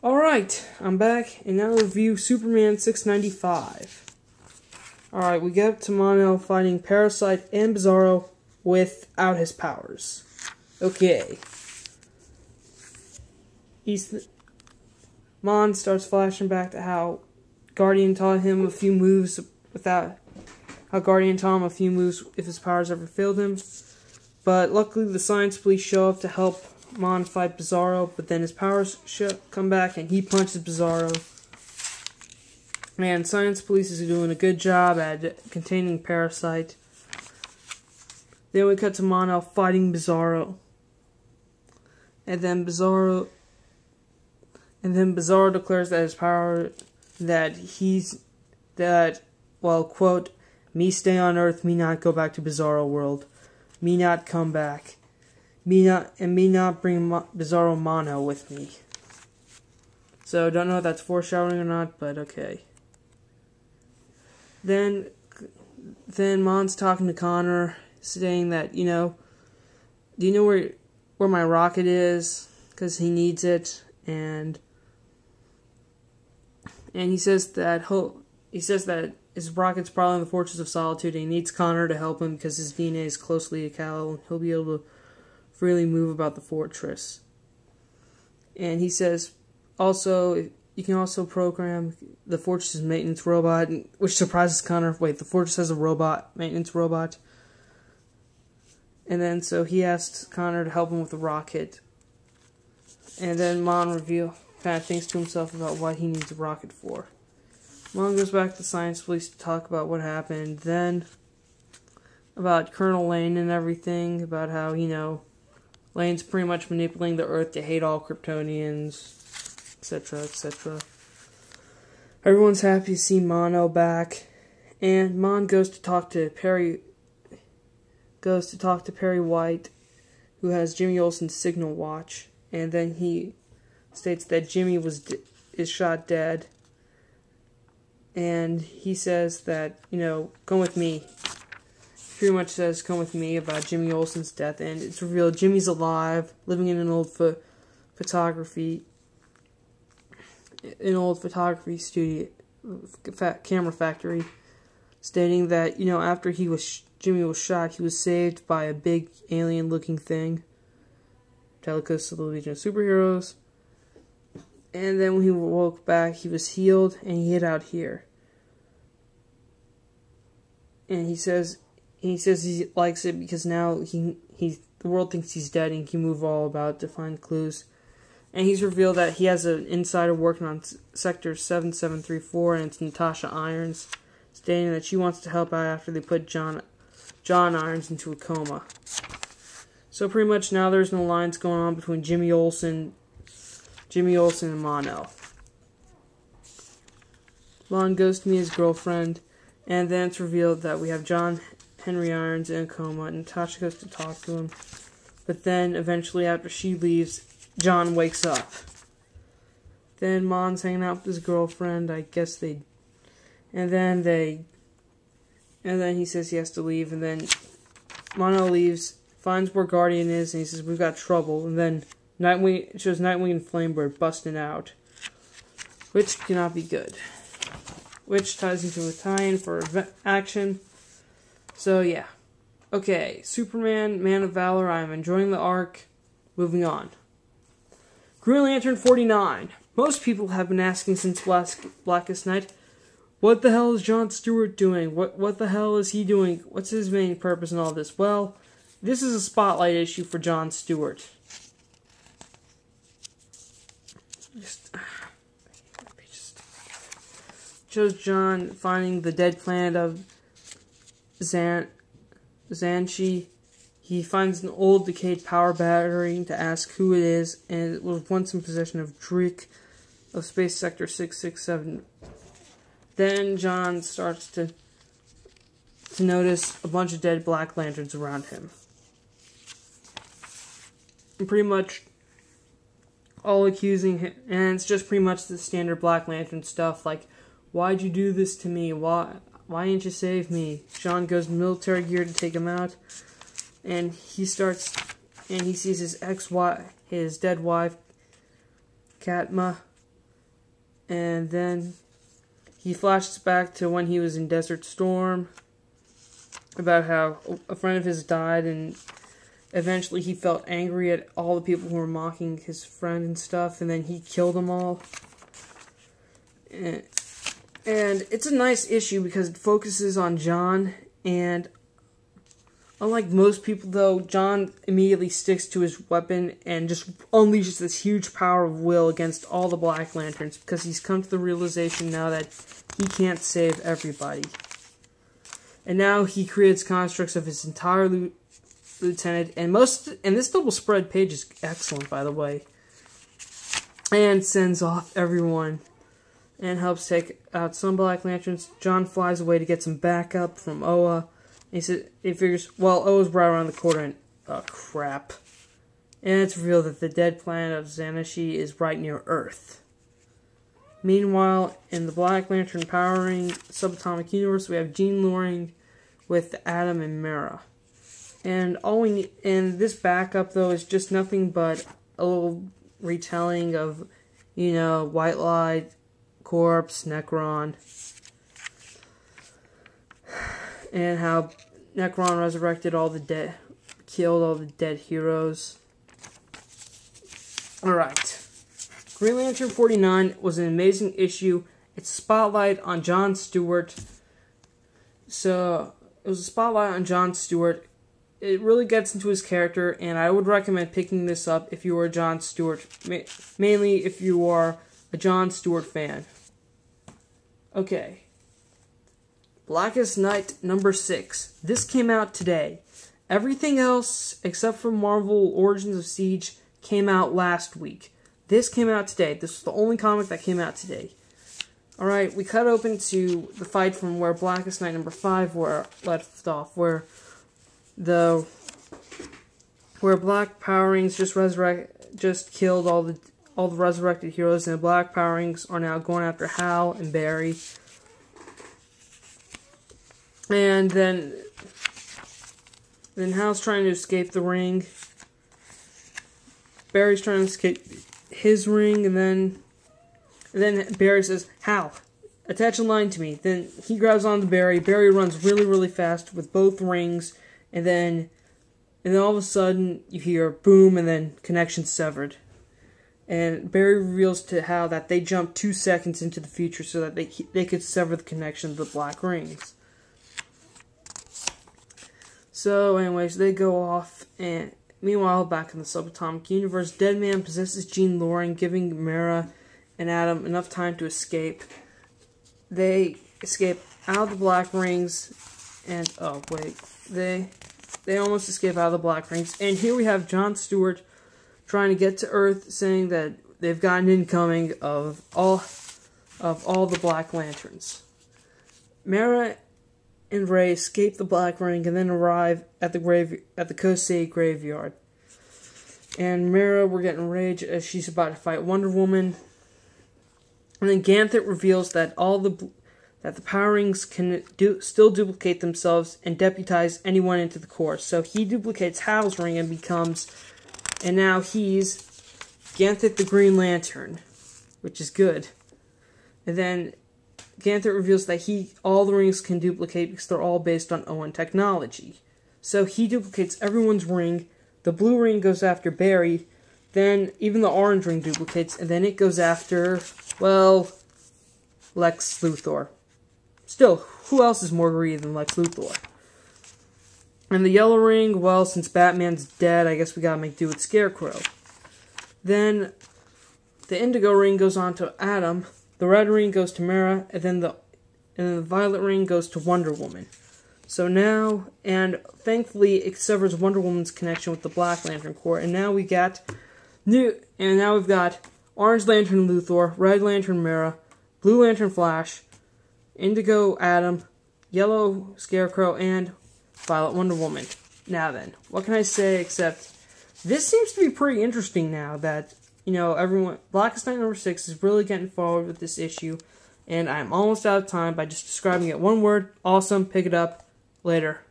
Alright, I'm back, and now review Superman 695. Alright, we get up to Mon-El fighting Parasite and Bizarro without his powers. Okay. Mon starts flashing back to how Guardian taught him a few moves if his powers ever failed him. But luckily the science police show up to help Mon fight Bizarro, but then his powers come back and he punches Bizarro. And Science Police is doing a good job at containing Parasite. Then we cut to Mon-El fighting Bizarro. And then Bizarro declares that his power, quote, me stay on Earth, me not go back to Bizarro world. Me not come back. Me not bring Bizarro Mon-El with me. So, don't know if that's foreshadowing or not, but okay. Then Mon's talking to Connor, saying that, do you know where my rocket is? Because he needs it, and he says that his rocket's probably in the Fortress of Solitude, and he needs Connor to help him because his DNA is closely accountable, and he'll be able to freely move about the fortress. And he says, also, you can also program the fortress's maintenance robot, which surprises Connor. Wait, the fortress has a maintenance robot. And then, so he asks Connor to help him with the rocket. And then Mon kind of thinks to himself about what he needs a rocket for. Mon goes back to Science Police to talk about what happened. Then, about Colonel Lane and everything, about how, Lane's pretty much manipulating the Earth to hate all Kryptonians, etc., etc. Everyone's happy to see Mon-El back, and Mon goes to talk to Perry White, who has Jimmy Olsen's signal watch, and then he states that Jimmy is shot dead, and he says that, come with me. Pretty much says, come with me, about Jimmy Olsen's death, and it's revealed Jimmy's alive, living in an old photography studio, camera factory, stating that, after Jimmy was shot, he was saved by a big alien-looking thing, Telecos of the Legion of Superheroes, and then when he woke back, he was healed, and he hid out here. And he says he likes it because now the world thinks he's dead and he can move all about to find clues. And he's revealed that he has an insider working on Sector 7734, and it's Natasha Irons, stating that she wants to help out after they put John Irons into a coma. So pretty much now there's an alliance going on between Jimmy Olsen and Mon-El. Mon goes to meet his girlfriend, and then it's revealed that we have John Henry Irons in a coma, and Natasha goes to talk to him. But then, eventually, after she leaves, John wakes up. Then Mon's hanging out with his girlfriend, and then he says he has to leave, and then Mon-El leaves, finds where Guardian is, and he says, we've got trouble, and then it shows Nightwing and Flamebird busting out, which cannot be good. Which ties into a tie-in for action. So, yeah. Okay, Superman, Man of Valor, I'm enjoying the arc. Moving on. Green Lantern 49. Most people have been asking since Blackest Night, what the hell is John Stewart doing? What the hell is he doing? What's his main purpose in all this? Well, this is a spotlight issue for John Stewart. Shows John finding the dead planet of Xanshi. He finds an old decayed power battery to ask who it is, and it was once in possession of Drake of Space Sector 667. Then John starts to notice a bunch of dead Black Lanterns around him. And pretty much all accusing him, and it's just pretty much the standard Black Lantern stuff, like, why'd you do this to me? Why didn't you save me? John goes military gear to take him out, and he sees his dead wife, Katma, And then he flashes back to when he was in Desert Storm, about how a friend of his died, and eventually he felt angry at all the people who were mocking his friend and stuff, and then he killed them all. And it's a nice issue because it focuses on John, and unlike most people, though, John immediately sticks to his weapon and just unleashes this huge power of will against all the Black Lanterns, because he's come to the realization now that he can't save everybody. And now he creates constructs of his entire lieutenant, and this double spread page is excellent, by the way, and sends off everyone and helps take out some Black Lanterns. John flies away to get some backup from Oa. He figures, well, Oa's right around the corner, and oh crap. And it's revealed that the dead planet of Xanashi is right near Earth. Meanwhile, in the Black Lantern powering subatomic universe, we have Jean luring with Adam and Mara. And all we need, and this backup though is just nothing but a little retelling of, White Light, Corpse, Necron, and how Necron resurrected all the dead, killed all the dead heroes. Alright. Green Lantern 49 was an amazing issue. It's a spotlight on John Stewart. So, it was a spotlight on John Stewart. It really gets into his character, and I would recommend picking this up if you are a John Stewart, mainly if you are a John Stewart fan. Okay. Blackest Night number 6. This came out today. Everything else, except for Marvel Origins of Siege, came out last week. This came out today. This was the only comic that came out today. Alright, we cut open to the fight from where Blackest Night number 5 were left off, where Black Power Rings just killed all the resurrected heroes, and the Black Power Rings are now going after Hal and Barry. And then Hal's trying to escape the ring. Barry's trying to escape his ring, and then Barry says, "Hal, attach a line to me." Then he grabs onto Barry. Barry runs really, really fast with both rings, and then all of a sudden you hear boom, and then connection severed. And Barry reveals to Hal that they jumped 2 seconds into the future so that they could sever the connection of the Black Rings. So, anyways, they go off, and meanwhile, back in the subatomic universe, Deadman possesses Jean Loring, giving Mara and Adam enough time to escape. They escape out of the Black Rings, and they almost escape out of the Black Rings. And here we have John Stewart trying to get to Earth, saying that they've got an incoming of all the Black Lanterns. Mara and Ray escape the Black Ring and then arrive at the Kosei graveyard. And Mara, we're getting rage as she's about to fight Wonder Woman. And then Ganthet reveals that the Power Rings can still duplicate themselves and deputize anyone into the Corps. So he duplicates Hal's ring and now he's Ganthet the Green Lantern, which is good. And then Ganthet reveals that all the rings can duplicate because they're all based on Owen technology. So he duplicates everyone's ring. The blue ring goes after Barry. Then even the orange ring duplicates, and then it goes after, Lex Luthor. Still, who else is more greedy than Lex Luthor? And the yellow ring, since Batman's dead, I guess we gotta make do with Scarecrow. Then the indigo ring goes on to Adam. The red ring goes to Mara, and then the violet ring goes to Wonder Woman. So now, and thankfully, it severs Wonder Woman's connection with the Black Lantern Corps, and now we've got Orange Lantern Luthor, Red Lantern Mara, Blue Lantern Flash, Indigo Adam, Yellow Scarecrow, and Violet Wonder Woman. Now then, what can I say except this seems to be pretty interesting now that Blackest Night number 6 is really getting forward with this issue, and I'm almost out of time by just describing it one word: awesome. Pick it up later.